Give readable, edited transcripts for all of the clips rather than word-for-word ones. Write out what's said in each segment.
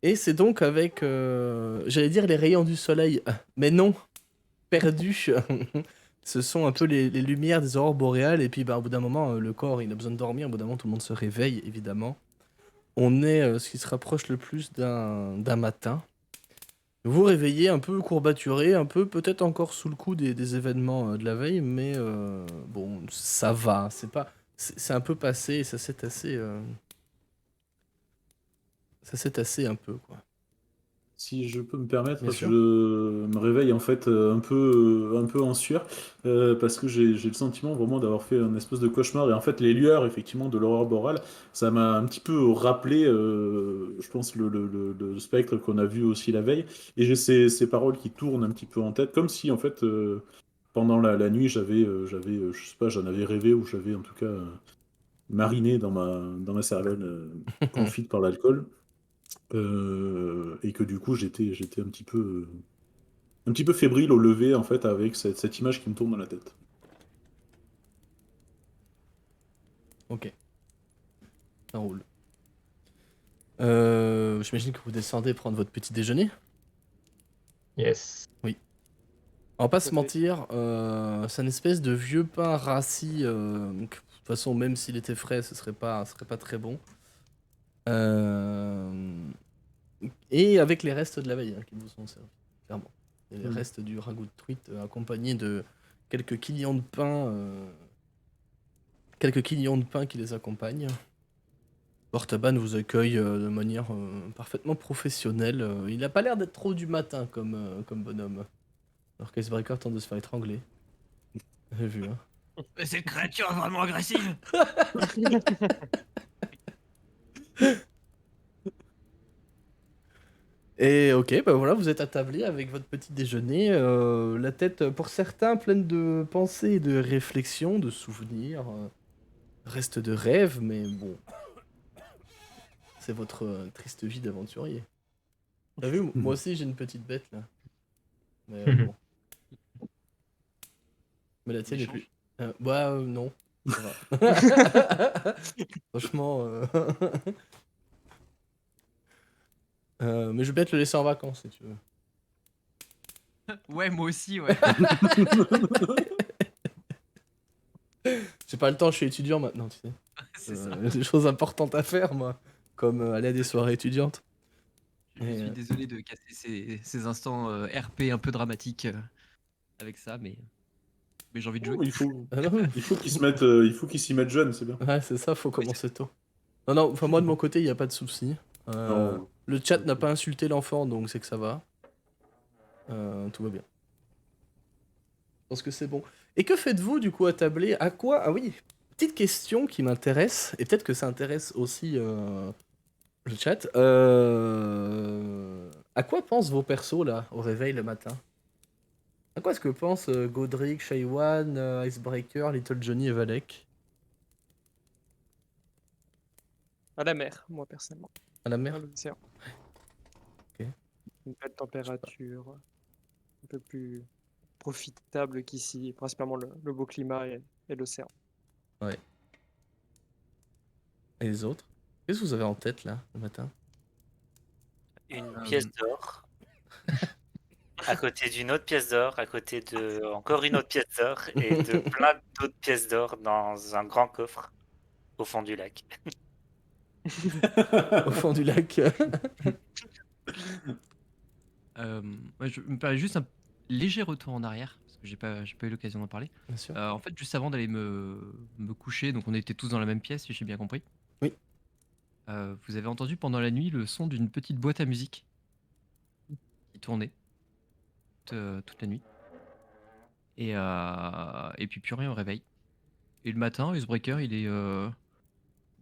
Et c'est donc avec, j'allais dire les rayons du soleil, mais non, perdus. Ce sont un peu les lumières des aurores boréales, et puis bah, au bout d'un moment, le corps il a besoin de dormir, au bout d'un moment tout le monde se réveille, évidemment. On est ce qui se rapproche le plus d'un matin. Vous vous réveillez un peu courbaturé, un peu peut-être encore sous le coup des événements de la veille, mais bon, ça va, c'est un peu passé, et ça s'est tassé un peu, quoi. Si je peux me Bien permettre, je sûr. me réveille en fait un peu en sueur parce que j'ai le sentiment vraiment d'avoir fait un espèce de cauchemar et en fait les lueurs effectivement de l'aurore boréale, ça m'a un petit peu rappelé, je pense le spectre qu'on a vu aussi la veille et j'ai ces paroles qui tournent un petit peu en tête comme si en fait pendant la nuit je sais pas j'en avais rêvé ou j'avais en tout cas mariné dans ma cervelle confite par l'alcool. Et que du coup j'étais un petit peu fébrile au lever en fait avec cette image qui me tourne dans la tête. Ok, ça roule. J'imagine que vous descendez prendre votre petit déjeuner. Yes. Oui. On va pas Tout à se fait. mentir, c'est une espèce de vieux pain rassis. Donc, de toute façon, même s'il était frais, ce serait pas très bon. Euh, et avec les restes de la veille qui vous sont servis, clairement. Et les Mm. restes du ragoût de truite accompagné de quelques quillions de pain, quelques quillions de pain qui les accompagnent. Portaban vous accueille de manière parfaitement professionnelle. Il a pas l'air d'être trop du matin comme bonhomme. Alors qu'Icebreaker tente de se faire étrangler. J'ai vu, hein. Mais cette créature est vraiment agressive. Et ok, bah voilà, vous êtes attablé avec votre petit déjeuner, la tête pour certains pleine de pensées, et de réflexions, de souvenirs, reste de rêves, mais bon, c'est votre triste vie d'aventurier. T'as vu, moi aussi j'ai une petite bête là, mais bon, mais la On tienne est plus. échange. Bah non, ça va. Franchement, mais je vais bien te le laisser en vacances si tu veux. Ouais, moi aussi, ouais. J'ai pas le temps, je suis étudiant maintenant, tu sais. C'est ça. J'ai des choses importantes à faire, moi, comme aller à des soirées étudiantes. Je Et, suis désolé de casser ces instants RP un peu dramatiques avec ça, mais j'ai envie de Oh, jouer. non, il faut qu'ils s'y mettent jeunes, c'est bien. ouais, c'est ça, faut Oui, c'est commencer tôt. Non, non, enfin moi de mon côté, il n'y a pas de souci. Non, Le chat n'a pas insulté l'enfant, donc c'est que ça va. Tout va bien. Je pense que c'est bon. Et que faites-vous du coup à tabler? À quoi? Ah oui, petite question qui m'intéresse, et peut-être que ça intéresse aussi le chat. À quoi pensent vos persos là, au réveil le matin? À quoi est-ce que pensent Godric, Shaywan, Icebreaker, Little Johnny et Valek? À la mer, moi personnellement. À la À mer? l'océan. Ok. Une belle Je sais pas. température, un peu plus profitable qu'ici, principalement le beau climat et l'océan. Ouais. Et les autres? Qu'est-ce que vous avez en tête là, le matin? Une pièce Euh, d'or, à côté d'une autre pièce d'or, à côté de encore une autre pièce d'or et de plein d'autres pièces d'or dans un grand coffre au fond du lac. Au fond du lac. ouais, je me permets juste un léger retour en arrière, parce que j'ai pas eu l'occasion d'en parler. Bien sûr. En fait, juste avant d'aller me coucher, donc on était tous dans la même pièce, si j'ai bien compris. Oui. Vous avez entendu pendant la nuit le son d'une petite boîte à musique qui tournait toute la nuit. Et puis plus rien au réveil. Et le matin, Icebreaker,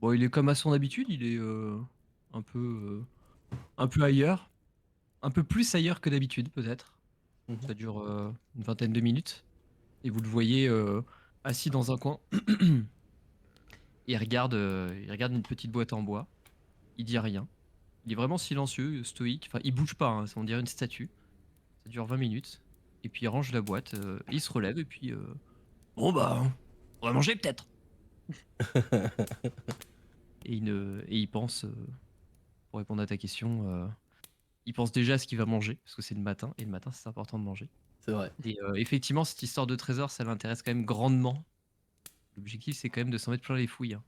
bon, il est comme à son habitude, il est un peu, un peu ailleurs, un peu plus ailleurs que d'habitude peut-être. Mhm. Ça dure une vingtaine de minutes. Et vous le voyez assis dans un coin. Il regarde une petite boîte en bois. Il dit rien. Il est vraiment silencieux, stoïque. Enfin, il bouge pas, hein, on dirait une statue. Ça dure 20 minutes. Et puis il range la boîte, il se relève et puis bon bah, on va manger peut-être. Et il pense, pour répondre à ta question, il pense déjà à ce qu'il va manger, parce que c'est le matin, et le matin, c'est important de manger. C'est vrai. Et effectivement, cette histoire de trésor, ça l'intéresse quand même grandement. L'objectif, c'est quand même de s'en mettre plein les fouilles, hein.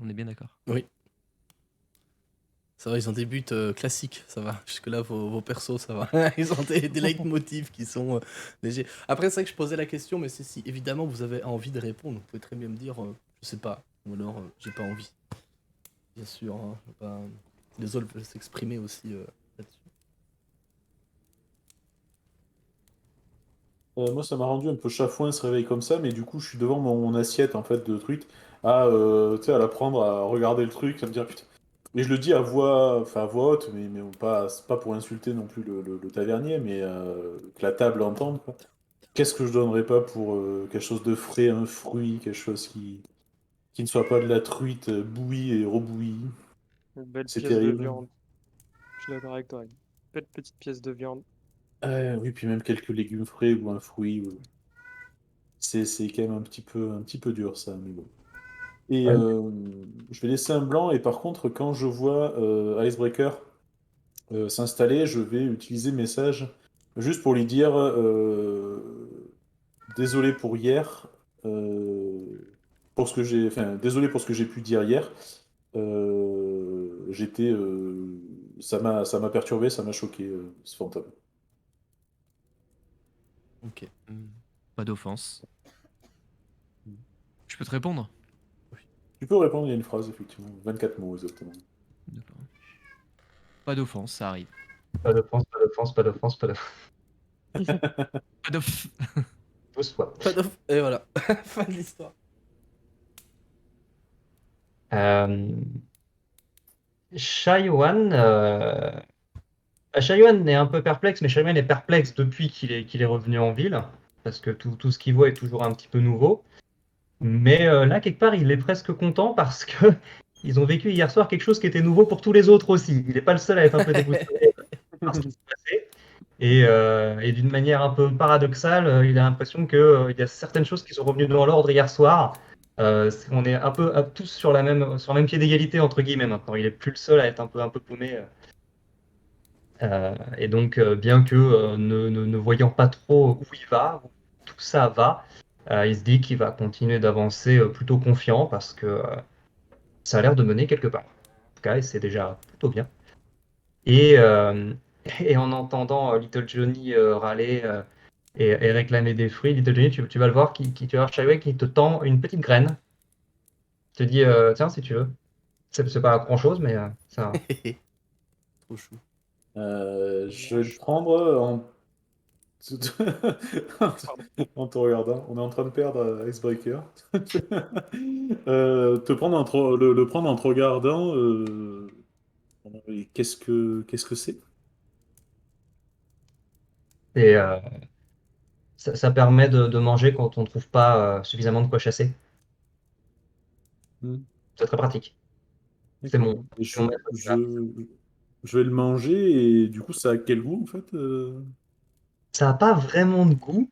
On est bien d'accord. Oui. Ça va, ils ont des buts classiques, ça va. Jusque-là, vos persos, ça va. Ils ont des leitmotifs qui sont légers. Après, c'est vrai que je posais la question, mais si évidemment vous avez envie de répondre, vous pouvez très bien me dire, je sais pas, ou alors j'ai pas envie. Bien sûr, hein, je veux pas... les autres peuvent s'exprimer aussi là-dessus. Moi, ça m'a rendu un peu chafouin ce réveil comme ça, mais du coup, je suis devant mon assiette en fait de trucs, tu sais, à la prendre, à regarder le truc, à me dire putain. Et je le dis enfin à voix haute, mais pas, c'est pas pour insulter non plus le tavernier, mais que la table entende, quoi. Qu'est-ce que je donnerais pas pour quelque chose de frais, un fruit, quelque chose qui ne soit pas de la truite bouillie et rebouillie. Une belle C'est pièce de terrible. viande. Je suis d'accord avec toi. Une belle petite pièce de viande. Oui, puis même quelques légumes frais ou un fruit. C'est quand même un petit peu dur ça, mais bon. Et Ouais. je vais laisser un blanc, et par contre, quand je vois Icebreaker s'installer, je vais utiliser message juste pour lui dire désolé pour hier, pour ce que j'ai, enfin, désolé pour ce que j'ai pu dire hier. J'étais, ça m'a perturbé, ça m'a choqué, ce fantôme. Ok. Pas d'offense. Je peux te répondre? Tu peux répondre, il y a une phrase, effectivement, 24 mots exactement. D'accord. Pas d'offense, ça arrive. Pas d'offense, pas d'offense, pas d'offense, pas d'offense. Pas d'off. Pousse-toi. Pas d'off. Et voilà, fin de l'histoire. Euh... Shaiwan, Shaiwan est un peu perplexe, mais Shaiwan est perplexe depuis qu'il est revenu en ville, parce que tout ce qu'il voit est toujours un petit peu nouveau. Mais là, quelque part, il est presque content parce que ils ont vécu hier soir quelque chose qui était nouveau pour tous les autres aussi. Il n'est pas le seul à être un peu déboussolé par ce qui s'est passé. Et d'une manière un peu paradoxale, il a l'impression qu'il y a certaines choses qui sont revenues dans l'ordre hier soir. On est un peu tous sur le même pied d'égalité, entre guillemets, maintenant. Il est plus le seul à être un peu paumé. Et donc, bien que ne voyant pas trop où il va, où tout ça va, il se dit qu'il va continuer d'avancer plutôt confiant parce que ça a l'air de mener quelque part. En tout cas, et c'est déjà plutôt bien. Et, et en entendant Little Johnny râler et réclamer des fruits, Little Johnny, tu vas le voir, tu vas voir Shaiwei qui te tend une petite graine. Il te dit, tiens, si tu veux. C'est pas grand-chose, mais ça... Trop chou. Je vais le prendre en te regardant. On est en train de perdre Icebreaker. Le prendre en te regardant. Et qu'est-ce que c'est? Et ça permet de manger quand on ne trouve pas suffisamment de quoi chasser. Hmm, C'est très pratique. C'est d'accord. mon, Et c'est mon maître du jeu. je vais le manger, et du coup, ça a quel goût en fait? Ça n'a pas vraiment de goût.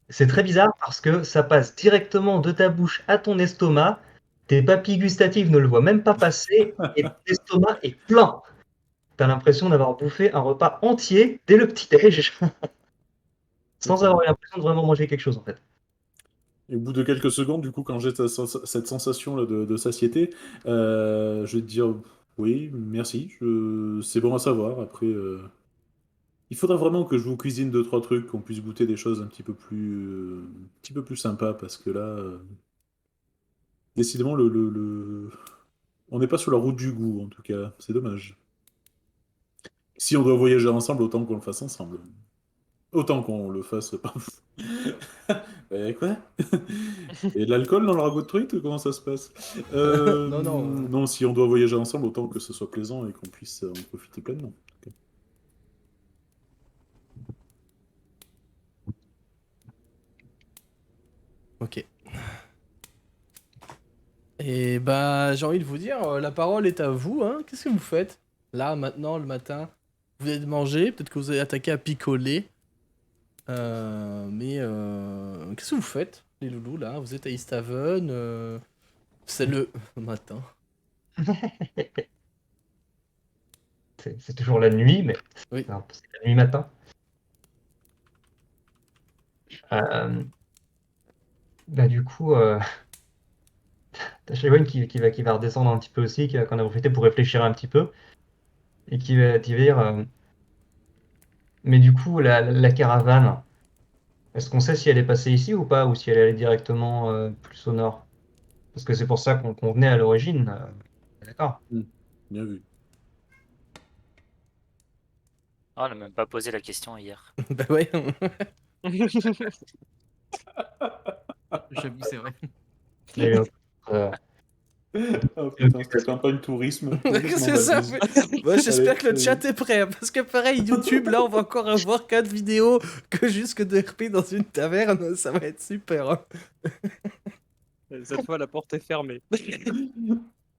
C'est très bizarre parce que ça passe directement de ta bouche à ton estomac. Tes papilles gustatives ne le voient même pas passer et ton estomac est plein. Tu as l'impression d'avoir bouffé un repas entier dès le petit-déj sans D'accord. avoir eu l'impression de vraiment manger quelque chose en fait. Et au bout de quelques secondes, du coup, quand j'ai cette sensation-là de satiété, je vais te dire oui, merci, c'est bon à savoir. Après, il faudra vraiment que je vous cuisine deux, trois trucs, qu'on puisse goûter des choses un petit peu plus sympas, parce que là, décidément, on n'est pas sur la route du goût, en tout cas. C'est dommage. Si on doit voyager ensemble, autant qu'on le fasse ensemble. Autant qu'on le fasse pas. Quoi? Et de l'alcool dans le ragoût de truite, ou comment ça se passe? Non, non. Non, si on doit voyager ensemble, autant que ce soit plaisant et qu'on puisse en profiter pleinement. Ok. Ok. Et bah, j'ai envie de vous dire, la parole est à vous, hein. Qu'est-ce que vous faites? Là, maintenant, le matin, vous venez de manger, peut-être que vous allez attaquer à picoler. Mais qu'est-ce que vous faites, les loulous, là? Vous êtes à Easthaven, c'est le matin. C'est toujours la nuit, mais Oui. c'est la nuit matin. Bah, du coup, t'as Shawan qui va redescendre un petit peu aussi, qui en a profité pour réfléchir un petit peu, et qui va dire mais du coup, la caravane, est-ce qu'on sait si elle est passée ici ou pas, ou si elle est allée directement plus au nord? Parce que c'est pour ça qu'on venait à l'origine. D'accord. Bien vu. Oh, on n'a même pas posé la question hier. Bah ouais. J'avoue, c'est vrai. Il y a eu euh, Oh putain, c'est la campagne tourisme. Tourisme en C'est ça. Valise. Moi, j'espère Allez, que le chat est prêt, hein, parce que pareil, YouTube, là, on va encore avoir 4 vidéos que juste de RP dans une taverne, ça va être super. Hein. Cette fois, la porte est fermée.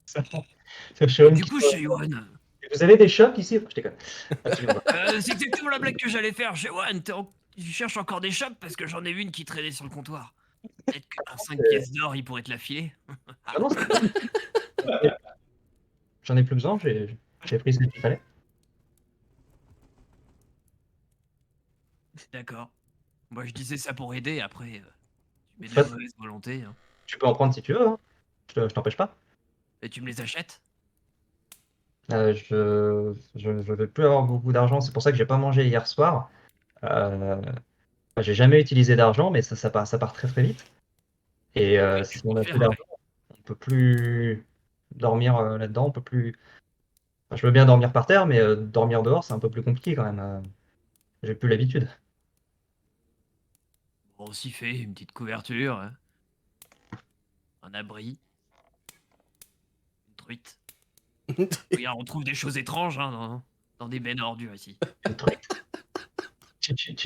c'est Shawan Du qui- coup, Shawan, Vous avez des shops ici? Je déconne. Absolument pas. c'est exactement la blague que j'allais faire, Shawan. Tu cherches encore des shops parce que j'en ai une qui traînait sur le comptoir. Peut-être que pour 5 pièces d'or, il pourrait te la filer. Ah non, j'en ai plus besoin, j'ai pris ce qu'il fallait. D'accord. Moi, je disais ça pour aider, après, tu mets de Pas- la mauvaise volonté. Hein. Tu peux en prendre si tu veux, hein. Je t'empêche pas. Et tu me les achètes? Je vais plus avoir beaucoup d'argent, c'est pour ça que j'ai pas mangé hier soir. J'ai jamais utilisé d'argent, mais ça part très très vite. Et si on a plus d'argent, on peut plus dormir là-dedans, on peut plus. Enfin, je veux bien dormir par terre, mais dormir dehors, c'est un peu plus compliqué quand même. J'ai plus l'habitude. Bon, on s'y fait, une petite couverture, hein. Un abri, une truite. Regarde, on trouve des choses étranges hein, dans des bennes ordures ici. Une truite.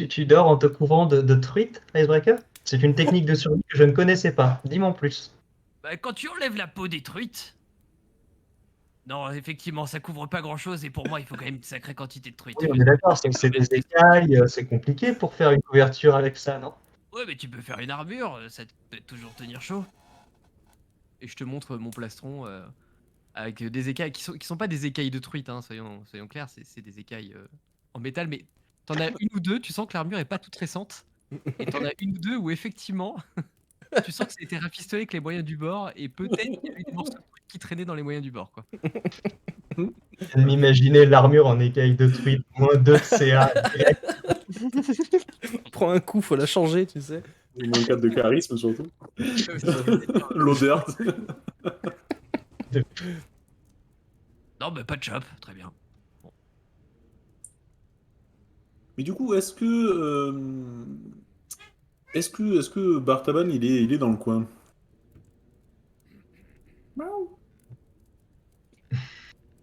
Tu dors en te couvrant de truite, Icebreaker? C'est une technique de survie que je ne connaissais pas. Dis-moi en plus. Bah, quand tu enlèves la peau des truites. Non, effectivement, ça couvre pas grand chose et pour moi, il faut quand même une sacrée quantité de truites. Oui, on est d'accord, c'est des écailles, c'est compliqué pour faire une couverture avec ça, non? Ouais, mais tu peux faire une armure, ça peut toujours tenir chaud. Et je te montre mon plastron avec des écailles qui sont pas des écailles de truite, hein, soyons clairs, c'est des écailles en métal, mais t'en as une ou deux, tu sens que l'armure est pas toute récente. Et t'en as une ou deux où effectivement, tu sens que ça a été rafistolé avec les moyens du bord et peut-être qu'il y a eu des morceaux de truite qui traînaient dans les moyens du bord, quoi. Je viens de m'imaginer l'armure en écailles de truite, moins 2 de CA. Prends un coup, faut la changer, tu sais. Moins 4 de charisme surtout. L'odeur. Non, bah pas de chop, très bien. Mais du coup, est-ce que Bartaban il est dans le coin?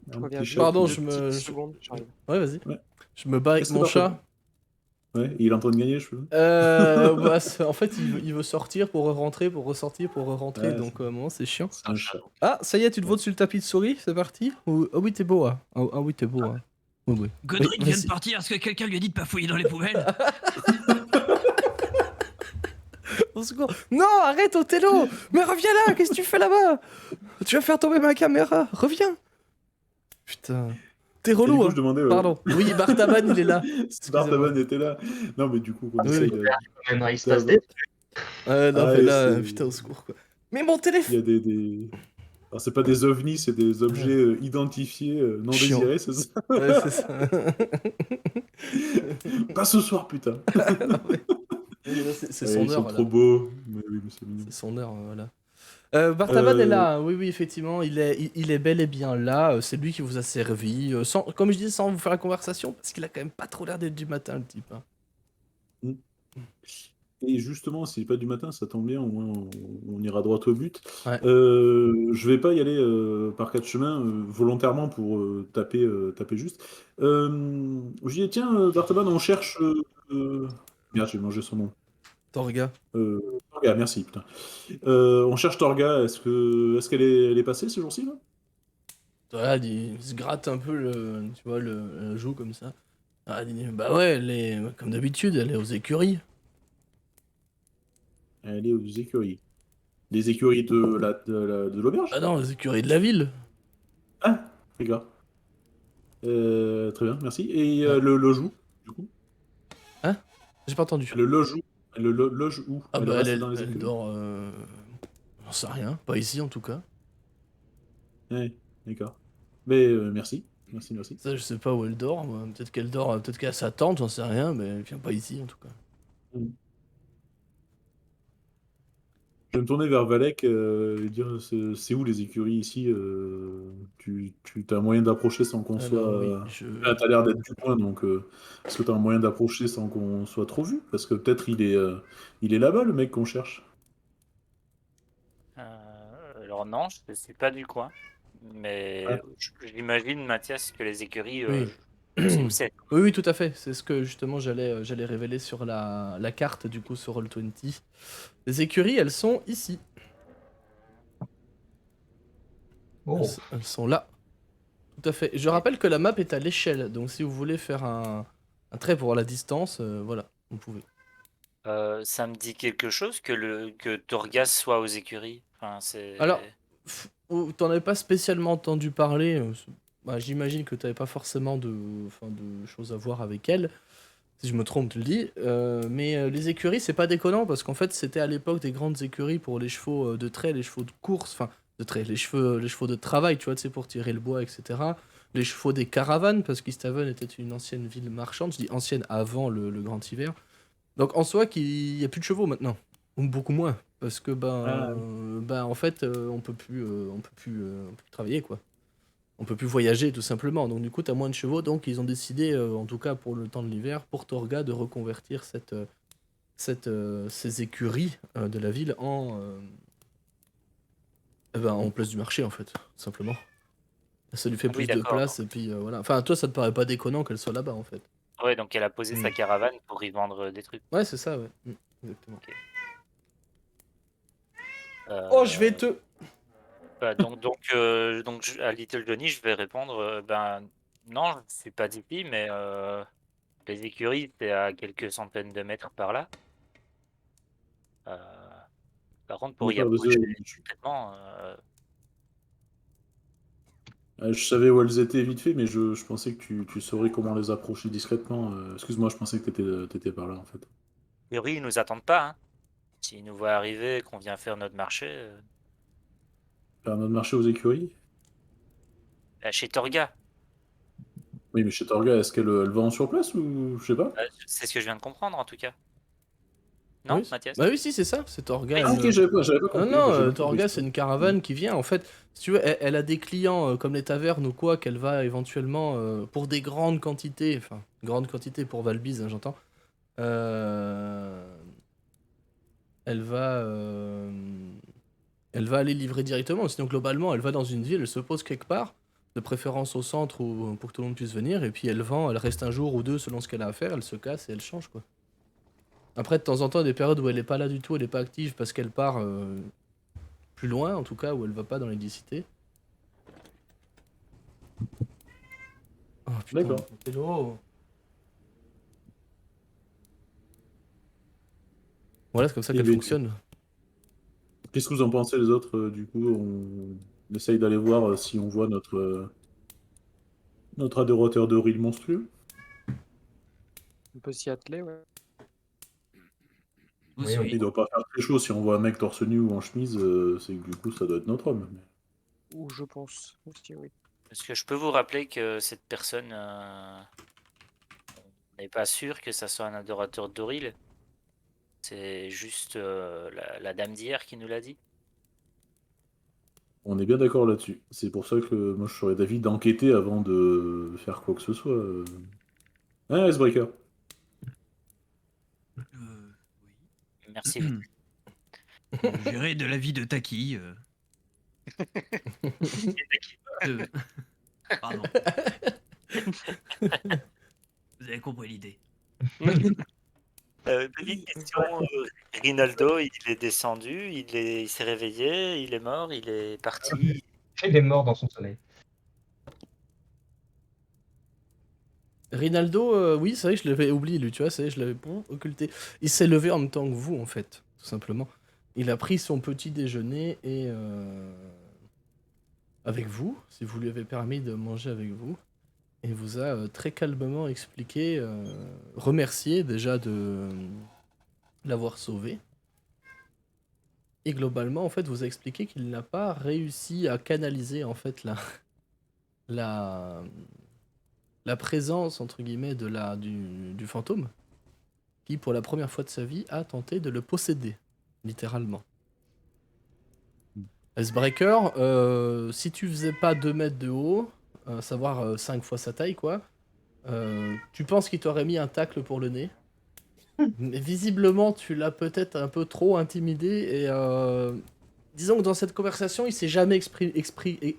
Je Un reviens petit juste chat Pardon, qui- je une me. petite seconde, j'arrive. Ouais, vas-y. Ouais. Je me bats avec Est-ce que mon Bartaban- chat. Ouais, il est en train de gagner, je peux. Bah, en fait, il veut sortir pour rentrer, pour ressortir, pour rentrer, Ouais, donc à un moment, c'est chiant. C'est un chat. Ah, ça y est, tu te votes sur le tapis de souris, c'est parti? Ah oui, t'es beau, hein. Ah oui, t'es beau, hein. Oui, oui. Godric Oui, vient de vas-y. partir, est-ce que quelqu'un lui a dit de pas fouiller dans les poubelles? Au secours. Non, arrête, Othello! Mais reviens là, qu'est-ce que tu fais là-bas? Tu vas faire tomber ma caméra, reviens! Putain. T'es Et du relou, coup, hein. je demandais. Pardon. Oui, Bartaban, il est là. Si Bartaban était là. Non, mais du coup, comme Oui, ça, oui. Il se passe des trucs. Non, Ah, mais et là, c'est- putain, au secours, quoi. Mais mon Il y téléphone! a des... Alors, c'est pas des ovnis, c'est des objets identifiés, non Chiant. désirés, c'est ça? Ouais, c'est ça. Pas ce soir, putain. Non, mais- Oui, là, c'est Ouais, son ils sont heure, trop là. beaux. Mais oui, mais c'est mignon. C'est son heure, voilà. Bartaban est là, hein. Oui, oui, effectivement, il est bel et bien là. C'est lui qui vous a servi, comme je disais, sans vous faire la conversation, parce qu'il a quand même pas trop l'air d'être du matin, le type. Hein. Et justement, si c'est pas du matin, ça tombe bien, au moins on ira droit au but. Ouais. Je vais pas y aller par quatre chemins volontairement pour taper juste. Je dis, tiens, Bartaban, on cherche. Merde, j'ai mangé son nom. Torga. Torga, merci, putain. On cherche Torga, est-ce qu'elle est passée ce jour-ci, là? Voilà, il se gratte un peu tu vois, la joue comme ça. Ah, il dit, bah ouais, elle est, comme d'habitude, elle est aux écuries. Elle est aux écuries. Les écuries de l'auberge? Ah non, les écuries de la ville. Ah, regarde. Très bien, merci. Et Ouais. le loge où, du coup? Hein? J'ai pas entendu. Le loge où? Loge où? Ah Elle bah reste dans les elle écuries? dort. J'en sais rien. Pas ici en tout cas. Ouais, d'accord. Mais merci. Merci, merci. Ça, je sais pas où elle dort. Moi. Peut-être qu'elle dort, peut-être qu'elle a sa tante, j'en sais rien, mais elle vient pas ici en tout cas. Mm. Je vais me tourner vers Valek et dire c'est où les écuries ici tu as un moyen d'approcher sans qu'on soit. Alors oui, T'as l'air d'être du coin, donc est-ce que tu as un moyen d'approcher sans qu'on soit trop vu? Parce que peut-être il est là-bas, le mec qu'on cherche. Alors non, je ne suis pas du coin. Ah, Mais j'imagine, Mathias, que les écuries, oui. je sais où c'est. Oui, oui, tout à fait. C'est ce que justement j'allais révéler sur la carte du coup sur Roll20. Les écuries, elles sont ici. Oh, Elles sont là. Tout à fait. Je rappelle que la map est à l'échelle, donc si vous voulez faire un trait pour la distance, voilà, vous pouvez. Ça me dit quelque chose que Torgas soit aux écuries. Enfin, Alors, c'est... t'en avais pas spécialement entendu parler. Bah, j'imagine que t'avais pas forcément de choses à voir avec elle. Si je me trompe, tu le dis. Mais les écuries, c'est pas déconnant parce qu'en fait, c'était à l'époque des grandes écuries pour les chevaux de trait, les chevaux de course, enfin, de trait, les chevaux de travail, tu vois, tu sais, pour tirer le bois, etc. Les chevaux des caravanes, parce qu'Easthaven était une ancienne ville marchande, je dis ancienne avant le grand hiver. Donc en soi, qu'il y a plus de chevaux maintenant, ou beaucoup moins, parce que ah, en fait, on peut plus travailler quoi. On peut plus voyager tout simplement. Donc du coup, t'as moins de chevaux, donc ils ont décidé, en tout cas pour le temps de l'hiver, pour Torga, de reconvertir ces écuries de la ville en place du marché en fait, tout simplement. Ça lui fait Oui, plus de d'accord. place et puis voilà. Enfin, toi, ça te paraît pas déconnant qu'elle soit là-bas en fait. Ouais, donc elle a posé Mm. sa caravane pour y vendre des trucs. Ouais, c'est ça, ouais. Exactement. Euh, Oh, je vais te. à Little Johnny, je vais répondre, ben non, je suis pas d'ici, mais les écuries, c'est à quelques centaines de mètres par là. Euh, Par contre, pour y d'accord, approcher désolé. discrètement, Je savais où elles étaient vite fait, mais je pensais que tu saurais comment les approcher discrètement. Excuse-moi, je pensais que t'étais par là en fait. a priori, ils nous attendent pas, hein. S'ils nous voient arriver et qu'on vient faire notre marché, Faire notre marché aux écuries? chez Torga, Oui, mais chez Torga, est-ce qu'elle elle vend sur place ou je sais pas? c'est ce que je viens de comprendre en tout cas. Non, Oui, Mathias? bah oui, si, c'est ça. C'est Torga. Oui, Ah, ok, j'avais pas Non, compris. non, J'ai mal compris. Torga, c'est une caravane qui vient. En fait, si tu veux, elle a des clients comme les tavernes ou quoi, qu'elle va éventuellement, pour des grandes quantités, enfin, grandes quantités pour Valbise, hein, j'entends. euh, elle va, euh, elle va aller livrer directement. Sinon, globalement, elle va dans une ville, elle se pose quelque part, de préférence au centre pour que tout le monde puisse venir, et puis elle vend, elle reste un jour ou deux selon ce qu'elle a à faire, elle se casse et elle change, quoi. Après, de temps en temps, il y a des périodes où elle est pas là du tout, elle est pas active parce qu'elle part plus loin, en tout cas, où elle va pas dans l'hélicité. Oh putain, D'accord. hello. Voilà, c'est comme ça Et qu'elle ben, fonctionne. qu'est-ce que vous en pensez les autres? Du coup, on essaye d'aller voir si on voit notre adorateur de riz monstrueux. On peut s'y atteler, ouais. Vous oui, Il suivez. doit pas faire très chaud si on voit un mec torse nu ou en chemise, c'est que du coup ça doit être notre homme. Ou je pense aussi, oui. Est-ce que je peux vous rappeler que cette personne n'est pas sûr que ça soit un adorateur d'Oril? C'est juste la dame d'hier qui nous l'a dit. On est bien d'accord là-dessus. C'est pour ça que moi je serais d'avis d'enquêter avant de faire quoi que ce soit. Ah, Icebreaker. Oui. Merci vite. Gérer de la vie de Taki. de- Pardon. Vous avez compris l'idée. Petite question, Rinaldo, il est descendu, il s'est réveillé, il est mort, il est parti. il est mort dans son sommeil. Rinaldo, oui, c'est vrai que je l'avais oublié, lui, tu vois, je l'avais occulté. Il s'est levé en même temps que vous, en fait, tout simplement. Il a pris son petit déjeuner et avec vous, si vous lui avez permis de manger avec vous. et vous a très calmement expliqué, remercié déjà de l'avoir sauvé. Et globalement, en fait, vous a expliqué qu'il n'a pas réussi à canaliser en fait la, la présence entre guillemets du fantôme, qui pour la première fois de sa vie a tenté de le posséder, littéralement. Icebreaker, si tu faisais pas 2 mètres de haut, savoir 5 fois sa taille quoi, tu penses qu'il t'aurait mis un tacle pour le nez. Mais visiblement, tu l'as peut-être un peu trop intimidé et disons que dans cette conversation, il s'est jamais exprimé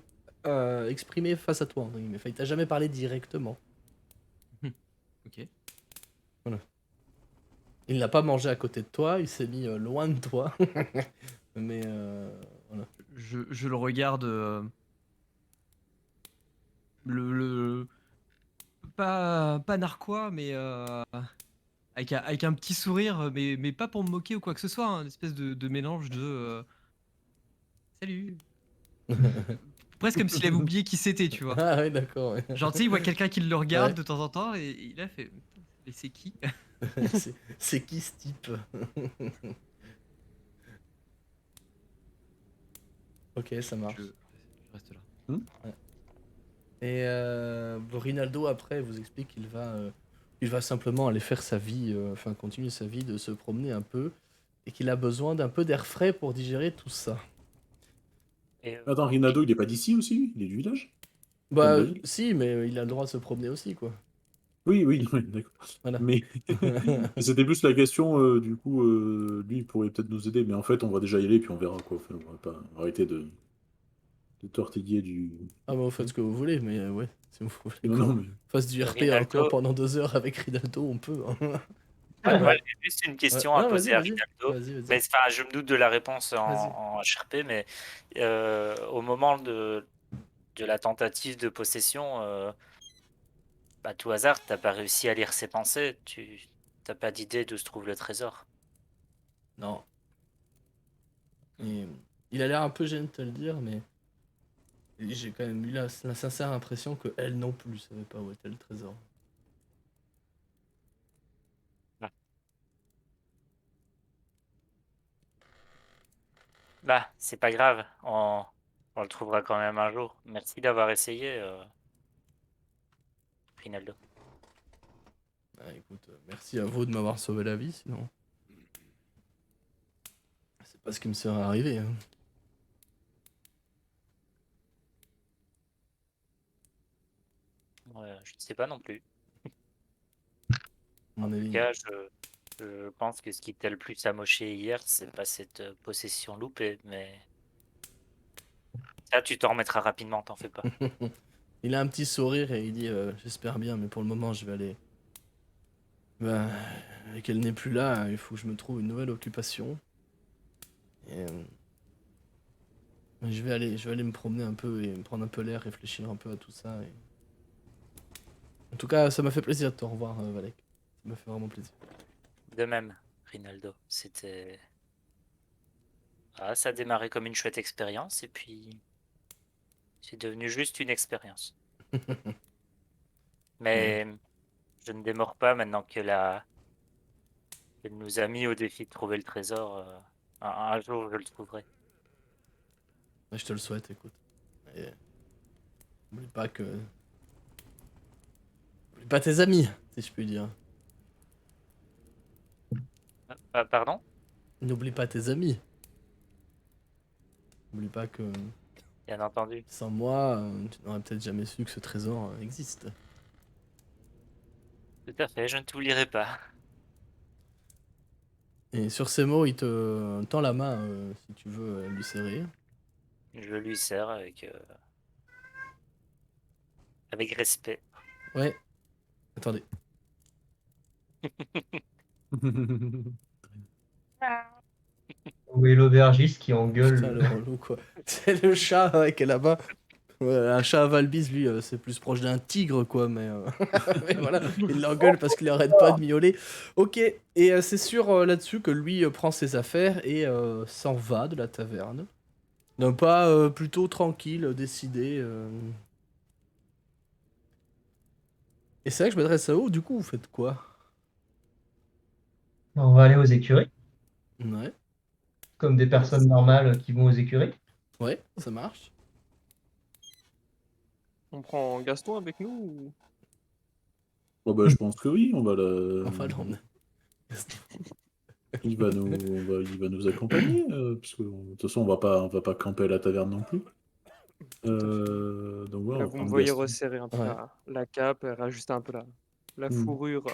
face à toi. Entre guillemets. Enfin, il t'a jamais parlé directement. Ok. Il n'a pas mangé à côté de toi, il s'est mis loin de toi. Mais voilà. Je le regarde. Le pas narquois, mais avec un petit sourire, mais pas pour me moquer ou quoi que ce soit, hein, une espèce de mélange de salut. Presque comme s'il avait oublié qui c'était, tu vois. Ah oui, d'accord. Ouais. Genre, tu sais, il voit quelqu'un qui le regarde Ouais. de temps en temps et il a fait. Mais c'est qui? C'est qui ce type? Ok, ça marche. Je reste là. Et Rinaldo après vous explique qu'il va simplement aller faire sa vie, enfin continuer sa vie de se promener un peu, et qu'il a besoin d'un peu d'air frais pour digérer tout ça. Et, Attends, Rinaldo, il est pas d'ici aussi, lui? Il est du village? Bah de la ville si, mais il a le droit de se promener aussi quoi. Oui, oui, oui, d'accord. Voilà. Mais c'était plus la question, du coup, lui, il pourrait peut-être nous aider, mais en fait, on va déjà y aller, puis on verra, quoi. Enfin, on va pas arrêter de tortiller du... Ah bah vous faites ce que vous voulez, mais ouais, si vous voulez Non, qu'on non, mais... fasse du RP Rinaldo- encore pendant 2 heures avec Rinaldo, on peut. Hein. Moi, j'ai juste une question Ouais. à Non, poser vas-y, à vas-y. Rinaldo. Vas-y. Mais enfin, je me doute de la réponse Vas-y. en HRP, mais au moment de la tentative de possession, à tout hasard, t'as pas réussi à lire ses pensées. Tu t'as pas d'idée d'où se trouve le trésor. Non. Et, il a l'air un peu gêné de te le dire, mais j'ai quand même eu la sincère impression que elle non plus savait pas où était le trésor. Bah, c'est pas grave, on le trouvera quand même un jour. Merci d'avoir essayé, Rinaldo. Ah, écoute, merci à vous de m'avoir sauvé la vie, sinon. C'est pas ce qui me serait arrivé. Hein. Je ne sais pas non plus. À mon En avis. tout cas, je pense que ce qui t'a le plus amoché hier, c'est pas cette possession loupée, mais ça, tu t'en remettras rapidement, t'en fais pas. Il a un petit sourire et il dit j'espère bien, mais pour le moment, je vais aller. Bah, qu'elle n'est plus là, il faut que je me trouve une nouvelle occupation. Et, je vais aller me promener un peu et me prendre un peu l'air, réfléchir un peu à tout ça. Et... En tout cas, ça m'a fait plaisir de te revoir, Valek. Ça m'a fait vraiment plaisir. De même, Rinaldo, c'était... Ah, ça a démarré comme une chouette expérience, et puis c'est devenu juste une expérience. Mais je ne démords pas maintenant qu'elle nous a mis au défi de trouver le trésor. Un jour, je le trouverai. Ouais, je te le souhaite, écoute. Et... N'oublie pas que. N'oublie pas tes amis, si je puis dire. Pardon? N'oublie pas tes amis. N'oublie pas que Bien entendu. sans moi, tu n'aurais peut-être jamais su que ce trésor existe. Tout à fait, je ne t'oublierai pas. Et sur ces mots, il te tend la main si tu veux lui serrer. Je lui sers avec respect. Ouais. Attendez. Où est l'aubergiste qui Putain, engueule? le relou, quoi. C'est le chat qui est là-bas. Ouais, un chat à Valbis, lui, c'est plus proche d'un tigre, quoi, mais, mais voilà, il l'engueule parce qu'il arrête pas de miauler. Ok, et c'est sûr là-dessus que lui prend ses affaires et s'en va de la taverne. Non, pas plutôt tranquille, décidé. Et c'est vrai que je m'adresse à vous, du coup, vous faites quoi? On va aller aux écuries, Ouais, comme des personnes normales qui vont aux écuries. ouais, ça marche. On prend Gaston avec nous ou... Bon, bah, je pense que oui, on va On va l'emmener. il va nous accompagner, parce que de toute façon, on va pas camper à la taverne non plus. Tout à fait. Donc voilà, Là, on va vous me prendre voyez Gaston. resserrer un peu Ouais. la cape, rajuster un peu la Mm. fourrure.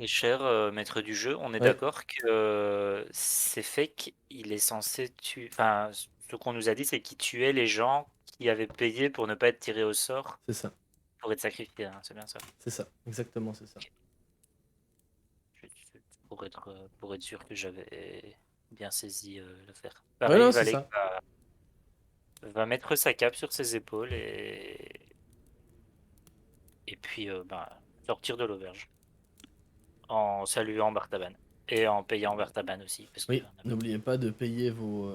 Et cher maître du jeu, on est Ouais. d'accord que c'est fake, il est censé tuer. Enfin, ce qu'on nous a dit, c'est qu'il tuait les gens qui avaient payé pour ne pas être tirés au sort C'est ça, pour être sacrifiés, hein, c'est bien ça. c'est ça, exactement, c'est ça. Pour être sûr que j'avais bien saisi l'affaire. Ouais, Pareil, non, c'est Valek ça. va mettre sa cape sur ses épaules et puis sortir de l'auberge en saluant Bartaban et en payant Bartaban aussi. Parce que Oui, n'oubliez pas de payer vos.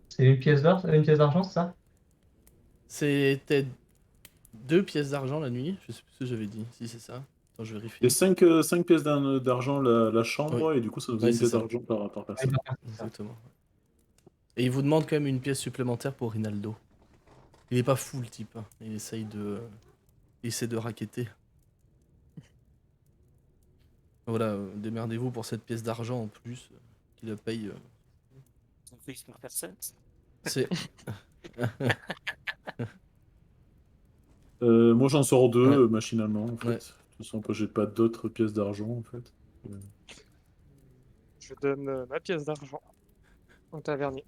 C'est une pièce d'or, une pièce d'argent, c'est ça? C'était 2 pièces d'argent la nuit, je sais plus ce que j'avais dit, si c'est ça. Attends, je vérifie. Il y a 5 pièces d'argent la chambre, Oui. et du coup, ça nous faisait Ouais, une c'est pièce ça. d'argent par Oui, personne. c'est ça. Exactement. Et il vous demande quand même une pièce supplémentaire pour Rinaldo. Il est pas fou le type, hein. Il essaye de. Il essaie de racketter. Voilà, démerdez-vous pour cette pièce d'argent en plus, qu'il la paye. Ils ont pris sur personne. C'est. Moi, j'en sors 2 Ouais. machinalement, en fait. Ouais. De toute façon, j'ai pas d'autres pièces d'argent, en fait. Je donne ma pièce d'argent au tavernier.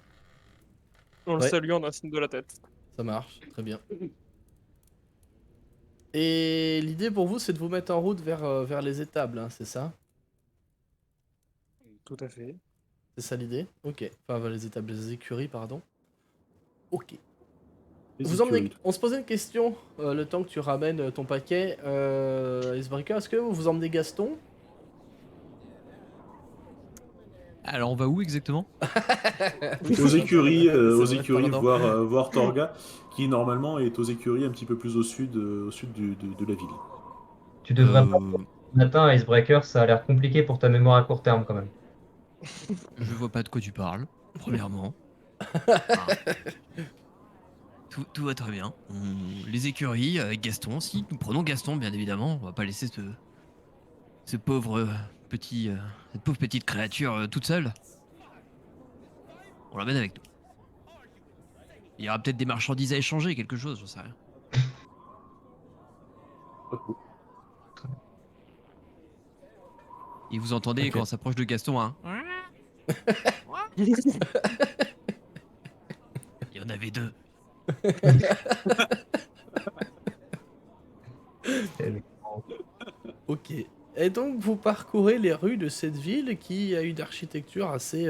On le Ouais. salue en un signe de la tête. Ça marche, très bien. Et l'idée pour vous, c'est de vous mettre en route vers les étables, hein, c'est ça? Tout à fait. C'est ça l'idée? Ok. Enfin, vers les étables, les écuries, pardon. Ok. Les Vous emmenez... écuries. On se posait une question, le temps que tu ramènes ton paquet. Icebreaker, est-ce que vous emmenez Gaston? Alors on va où exactement? Aux écuries, C'est vrai, pardon. voir Torga, qui normalement est aux écuries un petit peu plus au sud de la ville. Tu devrais pas Euh, ce matin, Icebreaker, ça a l'air compliqué pour ta mémoire à court terme quand même. Je vois pas de quoi tu parles, premièrement. Ah, tout va très bien. Les écuries avec Gaston, si nous prenons Gaston, bien évidemment, on va pas laisser ce pauvre petit, cette pauvre petite créature toute seule. On l'emmène avec nous. Il y aura peut-être des marchandises à échanger, quelque chose, j'en sais rien. Et vous entendez Ok. quand on s'approche de Gaston, hein? Il y en avait 2. Ok. Et donc vous parcourez les rues de cette ville qui a une architecture assez...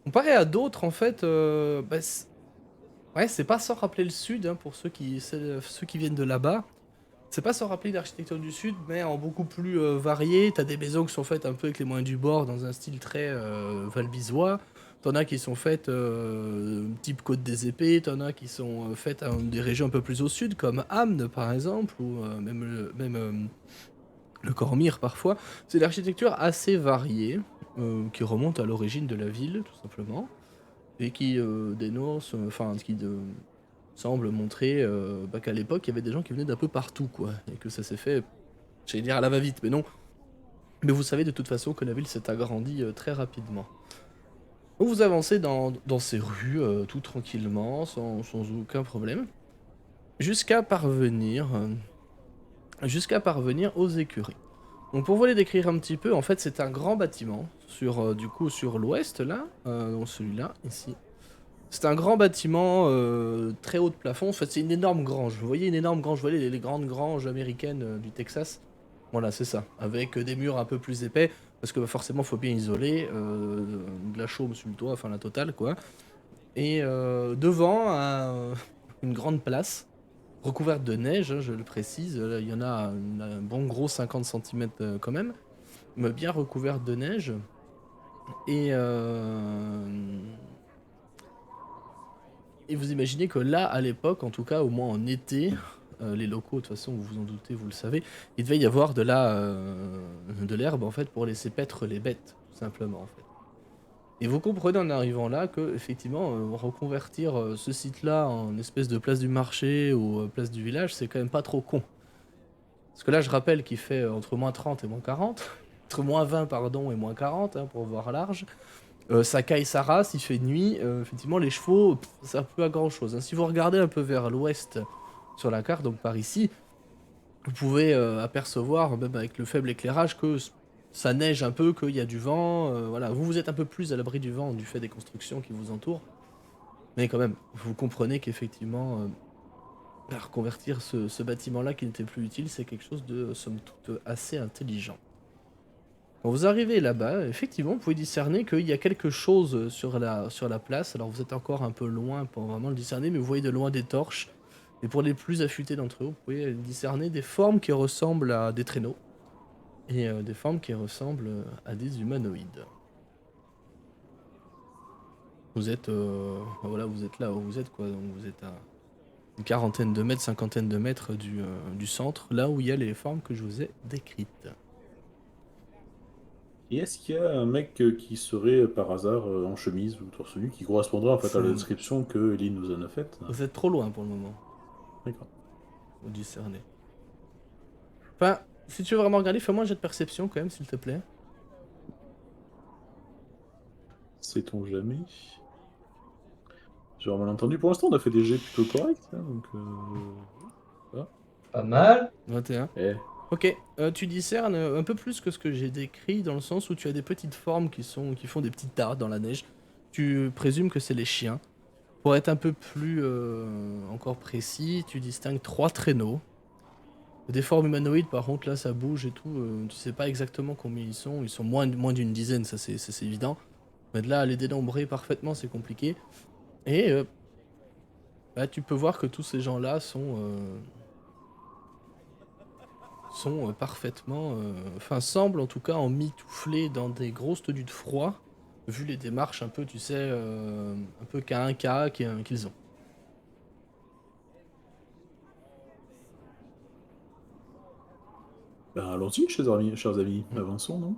Comparé à d'autres en fait, ouais, c'est pas sans rappeler le sud, hein, pour ceux qui viennent de là-bas. C'est pas sans rappeler l'architecture du sud, mais en beaucoup plus varié. T'as des maisons qui sont faites un peu avec les moyens du bord, dans un style très valbisois. T'en as qui sont faites type Côte des Épées, t'en as qui sont faites dans des régions un peu plus au sud, comme Amnes par exemple, ou même le Cormire parfois. C'est l'architecture assez variée, qui remonte à l'origine de la ville, tout simplement, et qui dénonce, enfin, semble montrer qu'à l'époque, il y avait des gens qui venaient d'un peu partout, quoi, et que ça s'est fait, j'allais dire à la va-vite, mais non. Mais vous savez de toute façon que la ville s'est agrandie très rapidement. Donc vous avancez dans ces rues tout tranquillement, sans aucun problème, jusqu'à parvenir aux écuries. Donc pour vous les décrire un petit peu, en fait c'est un grand bâtiment du coup sur l'ouest là, donc celui-là ici. C'est un grand bâtiment très haut de plafond. En fait c'est une énorme grange. Vous voyez une énorme grange, vous voyez les grandes granges américaines du Texas. Voilà c'est ça, avec des murs un peu plus épais parce que forcément faut bien isoler, de la chaume sur le toit, enfin la totale quoi. Et devant une grande place recouverte de neige, hein, je le précise, là, il y en a un bon gros 50 cm quand même, mais bien recouverte de neige. Et Et vous imaginez que là, à l'époque, en tout cas, au moins en été, les locaux, de toute façon, vous vous en doutez, vous le savez, il devait y avoir de l'herbe, en fait, pour laisser paître les bêtes, tout simplement, en fait. Et vous comprenez en arrivant là que, effectivement, reconvertir ce site-là en espèce de place du marché ou place du village, c'est quand même pas trop con. Parce que là, je rappelle qu'il fait entre moins 30 et moins 40, entre moins 20, pardon, et moins 40, hein, pour voir large. Ça caille sa race, il fait nuit. Effectivement, les chevaux, ça peut à grand chose, hein. Si vous regardez un peu vers l'ouest sur la carte, donc par ici, vous pouvez apercevoir, même avec le faible éclairage, que ça neige un peu, qu'il y a du vent. Voilà, vous êtes un peu plus à l'abri du vent du fait des constructions qui vous entourent. Mais quand même, vous comprenez qu'effectivement, reconvertir ce bâtiment-là qui n'était plus utile, c'est quelque chose de, somme toute, assez intelligent. Quand vous arrivez là-bas, effectivement, vous pouvez discerner qu'il y a quelque chose sur la place. Alors vous êtes encore un peu loin pour vraiment le discerner, mais vous voyez de loin des torches. Et pour les plus affûtés d'entre eux, vous pouvez discerner des formes qui ressemblent à des traîneaux. Et des formes qui ressemblent à des humanoïdes. Vous êtes, voilà, vous êtes là où vous êtes, quoi. Donc vous êtes à une quarantaine de mètres, cinquantaine de mètres du centre, là où il y a les formes que je vous ai décrites. Et est-ce qu'il y a un mec qui serait par hasard en chemise ou torse nu qui correspondrait en fait à la description que Eline nous en a faite? Vous êtes trop loin pour le moment. D'accord. Vous discernez. Enfin, si tu veux vraiment regarder, fais-moi un jet de perception quand même, s'il te plaît. Sait-on jamais? J'ai mal entendu. Pour l'instant, on a fait des jets plutôt corrects, hein, donc. Pas mal. 21. Eh. Ok, tu discernes un peu plus que ce que j'ai décrit, dans le sens où tu as des petites formes qui font des petites dards dans la neige. Tu présumes que c'est les chiens. Pour être un peu plus encore précis, tu distingues 3 traîneaux. Des formes humanoïdes, par contre, là, ça bouge et tout. Tu sais pas exactement combien ils sont. Ils sont moins d'une dizaine, ça c'est évident. Mais de là, à les dénombrer parfaitement, c'est compliqué. Et bah, tu peux voir que tous ces gens-là sont parfaitement... Enfin, semblent en tout cas emmitouflés dans des grosses tenues de froid, vu les démarches un peu, tu sais, un peu K1K qu'ils ont. Ben, allons-y, chers amis. Avançons, non?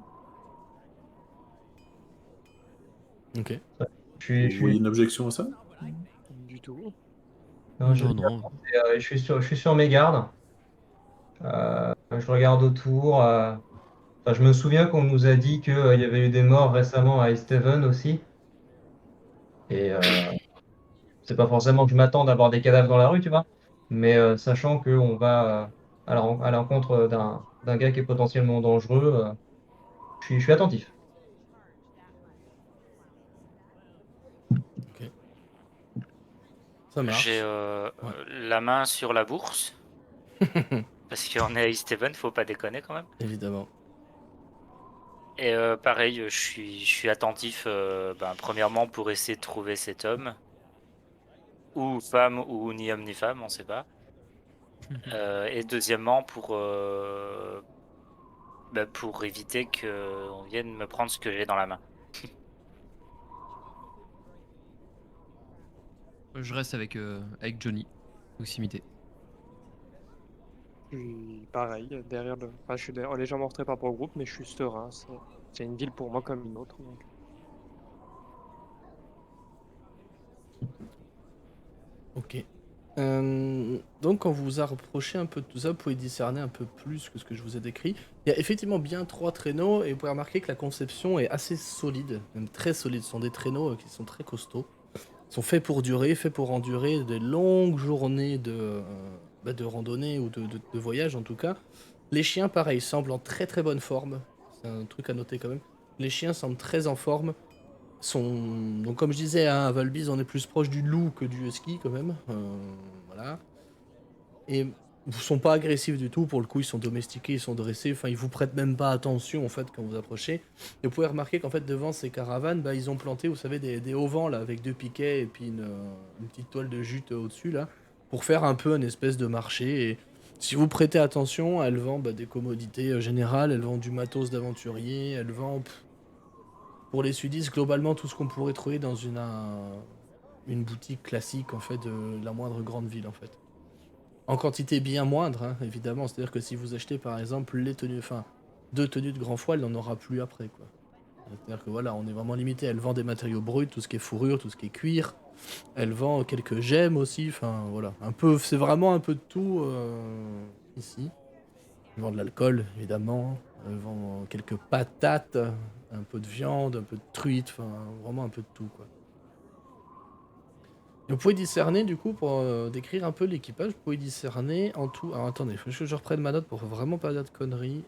Ok. Je Vous voyez une objection à ça? Du tout. non, Non. je suis sur mes gardes. Je regarde autour. Enfin, je me souviens qu'on nous a dit qu'il y avait eu des morts récemment à Easthaven aussi. Et c'est pas forcément que je m'attends d'avoir des cadavres dans la rue, tu vois. Mais sachant qu'on va à l'encontre d'un gars qui est potentiellement dangereux, je suis attentif. Ok. Ça marche. J'ai Ouais. la main sur la bourse. Parce qu'on est à Easthaven, faut pas déconner quand même. Évidemment. Et pareil, je suis attentif, premièrement pour essayer de trouver cet homme. Ou femme, ou ni homme ni femme, on sait pas. Et deuxièmement pour éviter qu'on vienne me prendre ce que j'ai dans la main. Je reste avec Johnny, proximité. Puis pareil, derrière le. Enfin, je suis légèrement en retrait par rapport au groupe, mais je suis serein. C'est une ville pour moi comme une autre. Donc. Ok. Donc quand vous vous approchez un peu de tout ça, vous pouvez discerner un peu plus que ce que je vous ai décrit. Il y a effectivement bien 3 traîneaux et vous pouvez remarquer que la conception est assez solide, même très solide. Ce sont des traîneaux qui sont très costauds. Ils sont faits pour durer, faits pour endurer des longues journées de randonnée ou de voyage en tout cas. Les chiens, pareil, semblent en très très bonne forme. C'est un truc à noter quand même. Les chiens semblent très en forme. Donc comme je disais, hein, à Valbise, on est plus proche du loup que du husky quand même. Voilà. Et ils sont pas agressifs du tout, pour le coup, ils sont domestiqués, ils sont dressés, enfin ils vous prêtent même pas attention en fait quand vous approchez. Et vous pouvez remarquer qu'en fait devant ces caravanes, bah, ils ont planté, vous savez, des auvents là, avec 2 piquets et puis une petite toile de jute au-dessus là, pour faire un peu une espèce de marché. Et si vous prêtez attention, elles vendent des commodités générales, elles vendent du matos d'aventurier, elles vendent pour les sudistes globalement tout ce qu'on pourrait trouver une boutique classique en fait de la moindre grande ville en fait. En quantité bien moindre, hein, évidemment. C'est-à-dire que si vous achetez par exemple les tenues, enfin 2 tenues de grand foie, il n'en aura plus après quoi. C'est-à-dire que voilà, on est vraiment limité. Elle vend des matériaux bruts, tout ce qui est fourrure, tout ce qui est cuir. Elle vend quelques gemmes aussi. Enfin voilà, un peu, c'est vraiment un peu de tout ici. Elle vend de l'alcool évidemment. Elle vend quelques patates, un peu de viande, un peu de truite. Enfin vraiment un peu de tout quoi. Et vous pouvez discerner du coup pour décrire un peu l'équipage. Vous pouvez discerner en tout. Alors attendez, il faut que je reprenne ma note pour vraiment pas dire de conneries.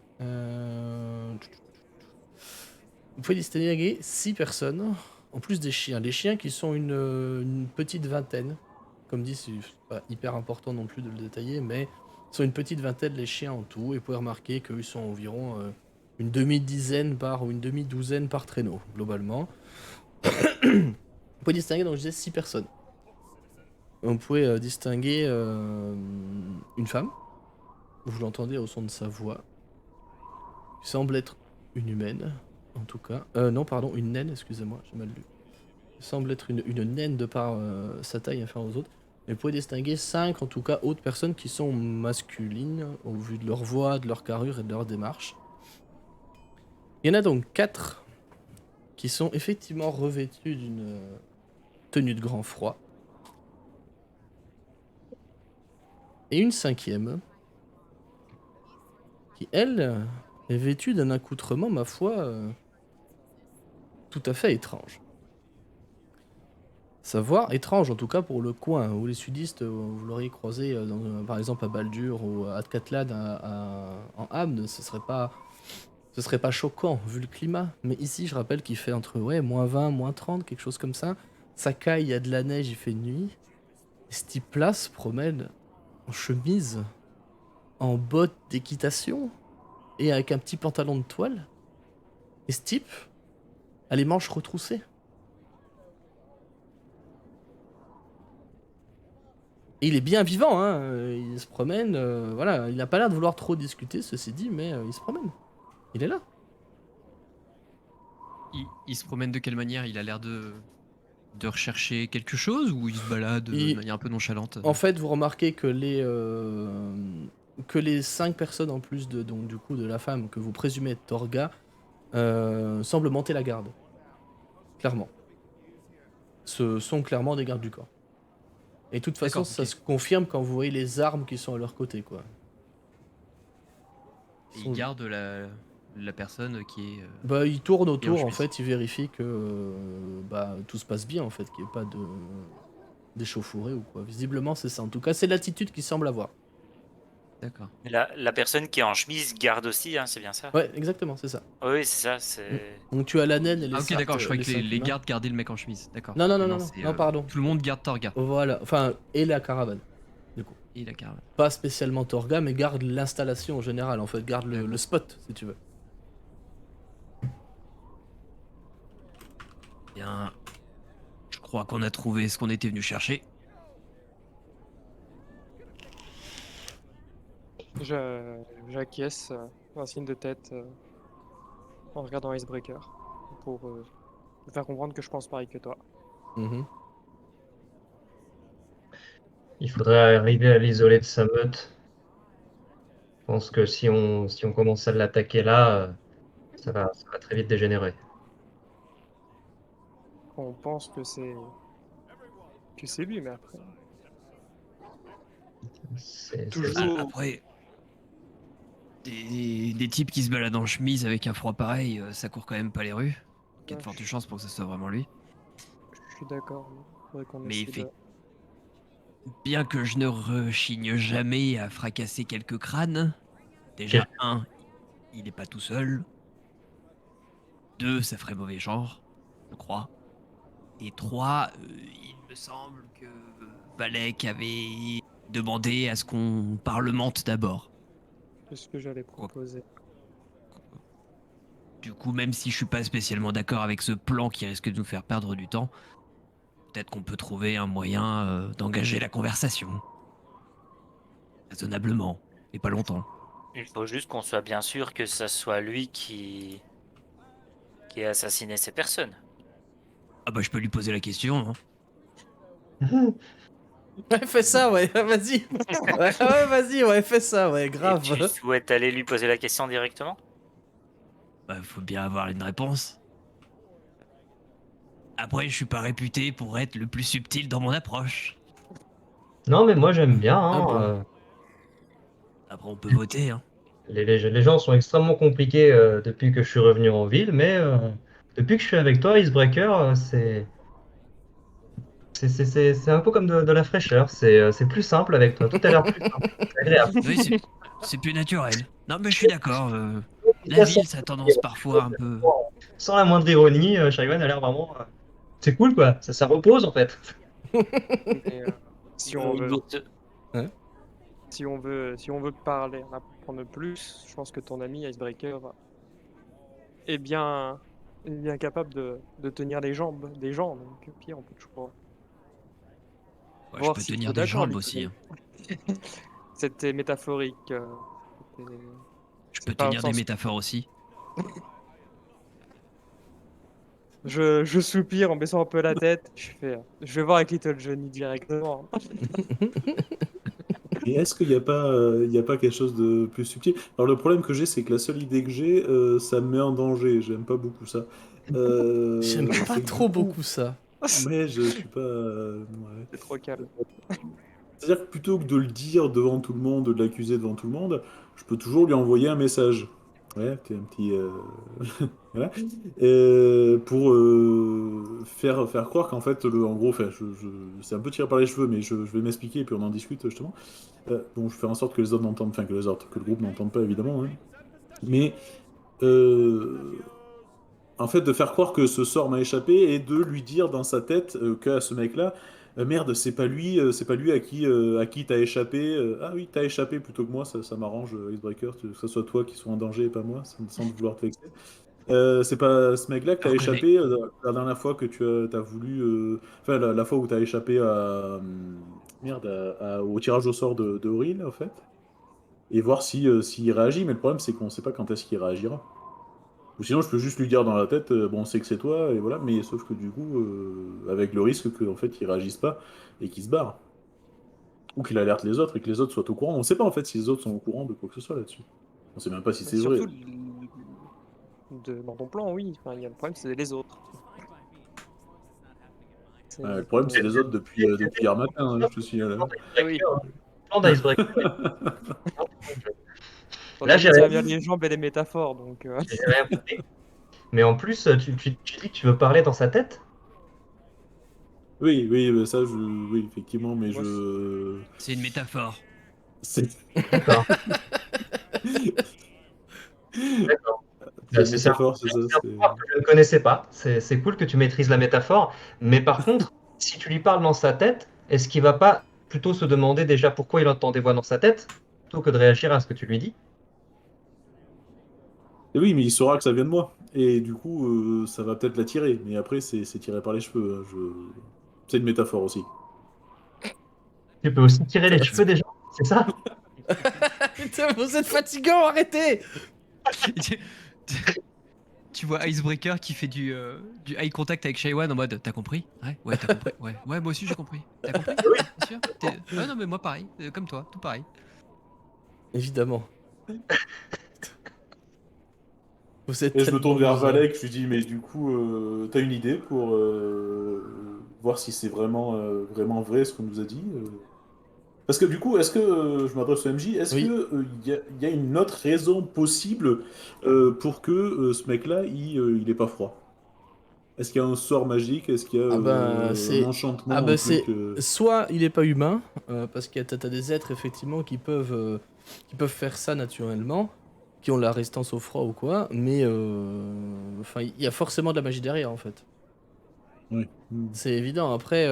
Vous pouvez distinguer 6 personnes, en plus des chiens. Les chiens qui sont une petite vingtaine. Comme dit, c'est pas hyper important non plus de le détailler, mais ils sont une petite vingtaine les chiens en tout. Et vous pouvez remarquer qu'ils sont environ une demi-dizaine ou une demi-douzaine par traîneau, globalement. Vous pouvez distinguer, donc je disais 6 personnes. Vous pouvez distinguer une femme. Vous l'entendez au son de sa voix. Qui semble être une humaine. En tout cas. Non, pardon, une naine, excusez-moi, j'ai mal lu. Il semble être une naine de par sa taille inférieure aux autres. Mais vous pouvez distinguer 5, en tout cas, autres personnes qui sont masculines, au vu de leur voix, de leur carrure et de leur démarche. Il y en a donc 4 qui sont effectivement revêtus d'une tenue de grand froid. Et une 5e, qui, elle, est vêtue d'un accoutrement, ma foi, tout à fait étrange. Savoir étrange en tout cas pour le coin où les sudistes vous l'auriez croisé par exemple à Baldur ou à Atcatlan en Amne, ce serait pas choquant vu le climat, mais ici je rappelle qu'il fait entre -20, -30, quelque chose comme ça. Ça caille, il y a de la neige, il fait nuit. Et ce type là se promène en chemise, en bottes d'équitation et avec un petit pantalon de toile. Et ce type a les manches retroussées. Et il est bien vivant, hein. Il se promène, voilà, il n'a pas l'air de vouloir trop discuter, ceci dit, mais il se promène. Il est là. Il se promène de quelle manière? Il a l'air de rechercher quelque chose ou il se balade de Il- manière un peu nonchalante? En fait, vous remarquez que les 5 personnes en plus donc du coup de la femme que vous présumez être Torga semblent monter la garde. Clairement. Ce sont clairement des gardes du corps. Et de toute façon, D'accord, ça ok. se confirme quand vous voyez les armes qui sont à leur côté, quoi. Et il garde la personne qui est. Bah, il tourne Et en autour, en chemise. fait, il vérifie que tout se passe bien, en fait, qu'il n'y ait pas d'échauffourée ou quoi. Visiblement, c'est ça. En tout cas, c'est l'attitude qu'il semble avoir. D'accord. La personne qui est en chemise garde aussi, hein, c'est bien ça? Ouais, exactement, c'est ça. Oui, c'est ça, c'est... Donc tu as la naine et les Ah, ok, cinq d'accord, je croyais que cinq les humains. gardes gardaient le mec en chemise. D'accord. Non, non, Ok, non, non, c'est, non, pardon. Tout le monde garde Torga. Voilà, enfin, et la caravane, du coup. Et la caravane. Pas spécialement Torga, mais garde l'installation en général, en fait, garde le spot, si tu veux. Bien. Je crois qu'on a trouvé ce qu'on était venu chercher. J'acquiesce, un signe de tête en regardant Icebreaker pour me faire comprendre que je pense pareil que toi. Mhm. Il faudrait arriver à l'isoler de sa meute. Je pense que si on commence à l'attaquer là, ça va très vite dégénérer. On pense que c'est lui, mais après. C'est Toujours. Après, des types qui se baladent en chemise avec un froid pareil, ça court quand même pas les rues. Il y a de Ouais, fortes chances pour que ce soit vraiment lui. je suis d'accord. Faudrait qu'on Mais essaie de... bien que je ne rechigne jamais à fracasser quelques crânes, déjà, 1, il est pas tout seul. 2, ça ferait mauvais genre, je crois. Et 3, il me semble que Valek avait demandé à ce qu'on parlemente d'abord. C'est ce que j'allais proposer. Du coup, même si je suis pas spécialement d'accord avec ce plan qui risque de nous faire perdre du temps, peut-être qu'on peut trouver un moyen d'engager la conversation. Raisonnablement, et pas longtemps. Il faut juste qu'on soit bien sûr que ça soit lui qui a assassiné ces personnes. Ah bah je peux lui poser la question. Hein. Ouais, fais ça, ouais, vas-y. Ouais, vas-y, ouais, fais ça, ouais, Et grave. tu souhaites aller lui poser la question directement? Bah, faut bien avoir une réponse. Après, je suis pas réputé pour être le plus subtil dans mon approche. Non, mais moi j'aime bien. Ah Hein, bon? Après, on peut voter, hein. les gens sont extrêmement compliqués depuis que je suis revenu en ville, mais depuis que je suis avec toi, Icebreaker, c'est un peu comme de la fraîcheur. C'est plus simple avec toi. Tout a l'air plus simple. C'est agréable. Oui, c'est plus naturel. Non, mais je suis d'accord. La Ça, sans, ville, ça a tendance parfois un peu. sans la moindre ironie, Shaiwan a l'air vraiment. C'est cool quoi. Ça repose en fait. Mais, si on veut, Hein? si on veut parler, en apprendre plus, je pense que ton ami Icebreaker est bien capable de tenir les jambes des gens. Donc, au pire, on peut toujours Ouais, je voir peux s'il tenir faut des d'accord jambes lui aussi, tenir. hein. C'était métaphorique. c'était- Je peux C'est pas au tenir des sens. métaphores aussi. Je soupire en baissant un peu la tête. Je vais voir avec Little Johnny directement. Et est-ce qu'il n'y a pas, il y a pas quelque chose de plus subtil? Alors le problème que j'ai, c'est que la seule idée que j'ai, ça me met en danger. J'aime pas beaucoup ça. J'aime pas Fait que du trop coup, beaucoup ça. mais je suis pas. Ouais. C'est trop calme. C'est-à-dire que plutôt que de le dire devant tout le monde, de l'accuser devant tout le monde, je peux toujours lui envoyer un message. Ouais, t'es un petit. Voilà. Pour faire croire qu'en fait, en gros, enfin, c'est un peu tiré par les cheveux, mais je vais m'expliquer et puis on en discute justement. Bon, je fais en sorte que les autres n'entendent, enfin que le groupe n'entende pas évidemment, hein. Mais en fait, de faire croire que ce sort m'a échappé et de lui dire dans sa tête qu'à ce mec-là, merde, c'est pas lui à qui t'as échappé. Ah oui, t'as échappé plutôt que moi, ça m'arrange, Icebreaker, que ce soit toi qui sois en danger et pas moi, sans vouloir te vexer. C'est pas ce mec-là que Je t'as reconnais. échappé la dernière fois que t'as voulu. Enfin, la fois où t'as échappé merde, au tirage au sort de Auril, en fait. Et voir s'il réagit, mais le problème, c'est qu'on sait pas quand est-ce qu'il réagira. Ou sinon, je peux juste lui dire dans la tête, bon, on sait que c'est toi, et voilà, mais sauf que du coup, avec le risque qu'en fait, il réagisse pas et qu'il se barre. Ou qu'il alerte les autres et que les autres soient au courant. On sait pas en fait si les autres sont au courant de quoi que ce soit là-dessus. On sait même pas si Mais c'est vrai. surtout, dans ton plan, oui. Enfin, il y a le problème, c'est les autres. Le C'est problème, c'est comme. les autres depuis hier matin, hein, je te signale, hein. Ah oui, Plan d'Icebreaker. ton Là, ami tient bien les jambes et les métaphores, donc. j'ai rien compris. Mais en plus, tu dis que tu veux parler dans sa tête? Oui, oui, ça, oui, effectivement, mais Moi, C'est une métaphore. C'est D'accord. D'accord. c'est une C'est un métaphore, c'est ça. pouvoir que je ne connaissais pas. C'est cool que tu maîtrises la métaphore. Mais par contre, si tu lui parles dans sa tête, est-ce qu'il va pas plutôt se demander déjà pourquoi il entend des voix dans sa tête, plutôt que de réagir à ce que tu lui dis? Et oui, mais il saura que ça vient de moi. Et du coup, ça va peut-être l'attirer. Mais après, c'est tiré par les cheveux, hein. C'est une métaphore aussi. Tu peux aussi tirer les cheveux des gens, c'est ça? Putain, vous êtes fatigant, arrêtez! Tu vois Icebreaker qui fait du eye contact avec Shaywan en mode t'as compris? Ouais, t'as compris. Ouais, moi aussi j'ai compris. T'as compris? Bien sûr. Ah non, mais moi pareil, comme toi, tout pareil. Évidemment. Vous êtes Et je me tourne tellement vers amusant. Valek, je lui dis, mais du coup, t'as une idée pour voir si c'est vraiment vrai ce qu'on nous a dit Parce que du coup, est-ce que, je m'adresse au MJ, est-ce que Oui. y a une autre raison possible pour que ce mec-là, il ait pas froid? Est-ce qu'il y a un sort magique? Est-ce qu'il y a Ah ben, un c'est. Ah enchantement, un ben, truc c'est. Soit il est pas humain, parce que t'as des êtres effectivement qui peuvent faire ça naturellement, qui ont la résistance au froid ou quoi, mais enfin, il y a forcément de la magie derrière en fait. Oui. C'est évident. Après,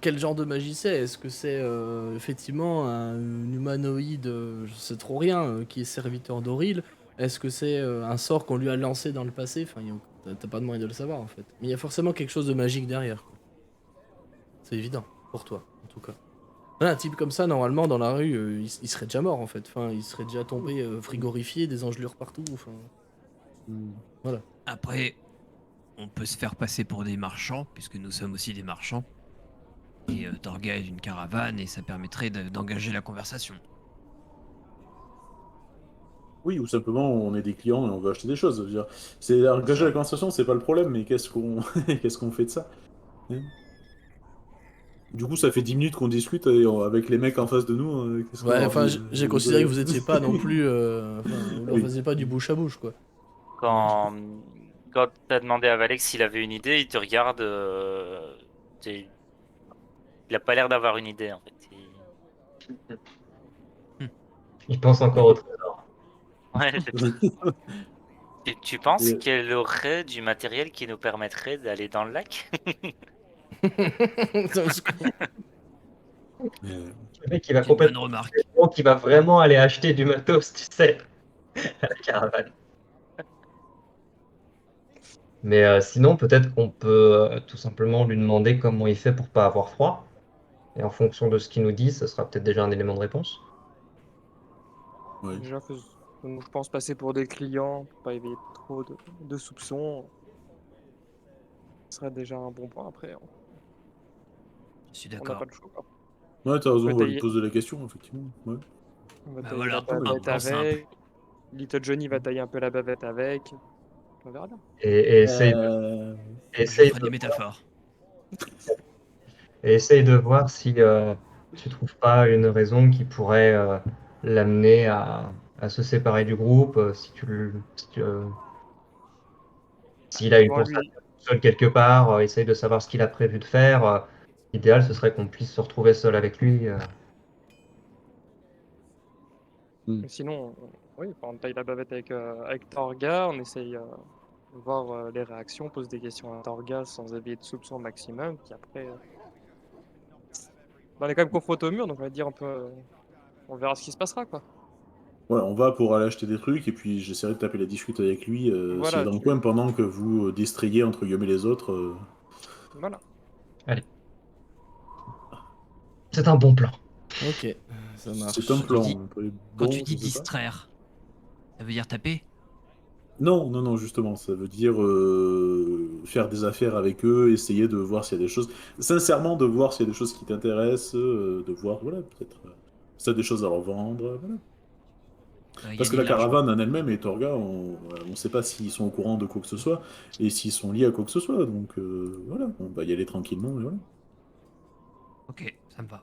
quel genre de magie c'est? Est-ce que c'est effectivement un humanoïde, je sais trop rien, qui est serviteur d'Auril? Est-ce que c'est un sort qu'on lui a lancé dans le passé? Enfin, t'as pas de moyen de le savoir en fait. Mais il y a forcément quelque chose de magique derrière, quoi. C'est évident, pour toi, en tout cas. Un type comme ça, normalement, dans la rue, il serait déjà mort en fait. Enfin, il serait déjà tombé frigorifié, des engelures partout. Enfin, Hmm. voilà. Après, On peut se faire passer pour des marchands, puisque nous sommes aussi des marchands. Et Torga est une caravane et ça permettrait d'engager la conversation. Oui, ou simplement on est des clients et on veut acheter des choses. Je veux dire, c'est engager la conversation, c'est pas le problème, mais qu'est-ce qu'on qu'est-ce qu'on fait de ça? Hein. Du coup, ça fait 10 minutes qu'on discute avec les mecs en face de nous. Qu'est-ce qu'on Ouais, leur enfin, dit? j'ai considéré que vous étiez pas non plus. Enfin, vous leur Oui. faisiez pas du bouche à bouche, quoi. Quand, quand t'as demandé à Valex s'il avait une idée, il te regarde. Il a pas l'air d'avoir une idée en fait. Il pense encore au trésor. Ouais, tu penses Et- qu'elle aurait du matériel qui nous permettrait d'aller dans le lac? euh, Le mec, il va C'est une bonne complètement... remarque. qui va vraiment aller acheter du matos, tu sais, à la caravane. Mais sinon, peut-être qu'on peut tout simplement lui demander comment il fait pour pas avoir froid. Et en fonction de ce qu'il nous dit, ça sera peut-être déjà un élément de réponse. ouais. Déjà, je pense passer pour des clients, pour pas éveiller trop de soupçons. Ce serait déjà un bon point. Après, Je suis on n'a d'accord. pas le choix, quoi. Ouais, t'as On raison, peut on va lui tailler, poser la question, effectivement. Ouais. on va Bah tailler la voilà, un bavette plan simple. avec. Little Johnny va tailler un peu la bavette avec. On verra bien. Et Euh, Moi, je essaye ferai de, des métaphores. et essaye de voir si tu trouves pas une raison qui pourrait l'amener à se séparer du groupe, s'il a une Bon, conversation lui, seul quelque part, essaye de savoir ce qu'il a prévu de faire. L'idéal, ce serait qu'on puisse se retrouver seul avec lui. sinon, oui, enfin, on taille la bavette avec Torga. On essaye de voir les réactions, on pose des questions à Torga sans éveiller de soupçons au maximum. Puis après, on est quand même confronté au mur, donc on va dire on verra ce qui se passera, quoi. Ouais, on va pour aller acheter des trucs, et puis j'essaierai de taper la discute avec lui s'il est Voilà, dans le coin pendant que vous distrayez entre guillemets les autres. voilà. Allez, c'est un bon plan. Ok, ça C'est un marche. Quand tu dis, plan, un peu quand tu bon, je dis sais pas. distraire, ça veut dire taper? Non, non, non, justement, ça veut dire faire des affaires avec eux, essayer de voir s'il y a des choses, sincèrement de voir s'il y a des choses qui t'intéressent, de voir, voilà, peut-être, si t'as des choses à leur vendre, voilà. Parce que Gagner la de l'argent. caravane en elle-même et Torga, on ne sait pas s'ils sont au courant de quoi que ce soit, et s'ils sont liés à quoi que ce soit, donc voilà, on va y aller tranquillement, et voilà. Ok, ça me va.